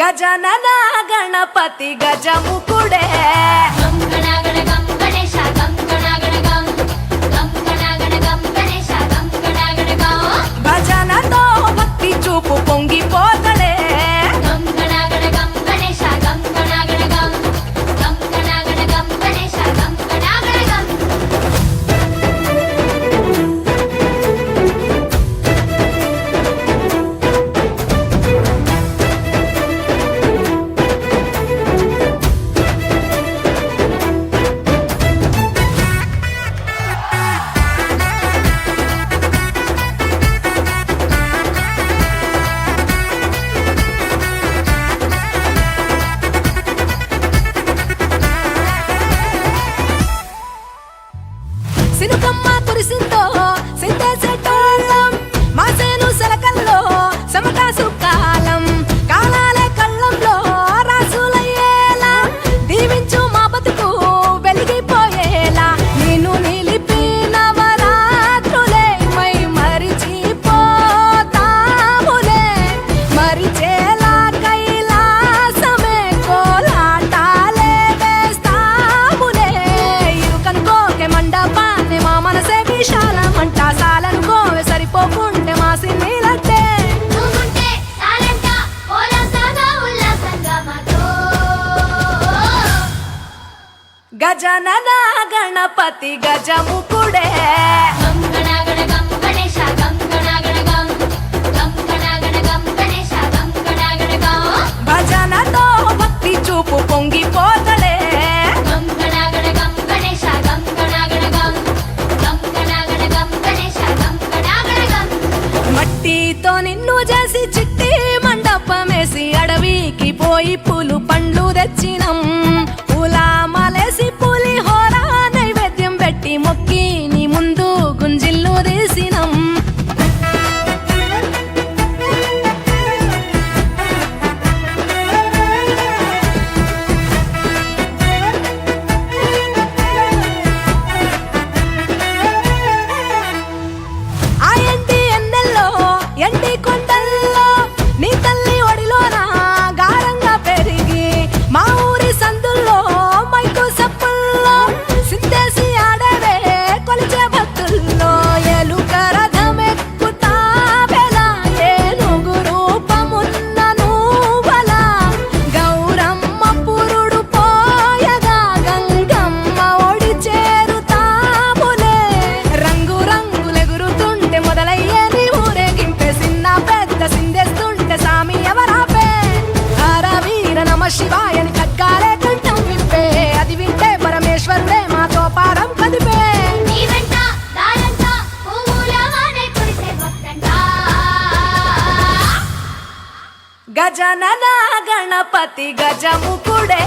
గజనన గణపతి గజముకుడే భజనతో భక్తి చూపు పొంగిపోతడే సినుకమ్మ కురిసిందో సిద్ధేసేటోళ్ళం మాసేను సెలకల్లో సమకాసు కాలం కాలాలే కళ్ళంలో రాసులయ్యేలా దీవించు మా బతుకు వెలిగిపోయేలా నిన్ను నిలిపి నవరాత్రులే మై మరిచిపోతాములే మరిచేలా కైలాసమే కోలాటాలే వేస్తాములే ఇరుకనుకోకే మండపా మా మనసే విశాలమంట సాలనుకోవే సరిపోకుంటే మా సిన్నీలట్టే గజనన గణపతి గజముకుడే భజనతో భక్తి చూపు పొంగిపోతడే మట్టితో నిన్ను చేసి చిట్టి మండపమేసి అడవికి పోయి పూలు పండ్లు తెచ్చినం పూలమాలేసి పులిహోర నైవేద్యం పెట్టి మొక్కి నీ ముందు గుంజిల్లు తీసినం ఎండి కొండల్లో నీ తల్లి ఒడిలోన గారంగా పెరిగి మా ఊరి సందుల్లో మైకు సప్పుల్లో సిందేసి ఆడవే కొలిచే భక్తుల్లో ఎలుక రథమెక్కుతావెలా ఏనుగు రూపమున్న నువ్వలా గౌరమ్మ పురుడు పోయగా గంగమ్మ ఒడి చేరుతాములే రంగు రంగులెగురుతుంటే మొదలయ్యే పెద్ద సిందేస్తుంటే సామి ఎవరాపే హరవీర నమ శివాయని ఖడ్గాలే కంఠం విప్పే అది వింటే పరమేశ్వరుడే మాతో పారం కదిపే గజనన గణపతి గజముకుడే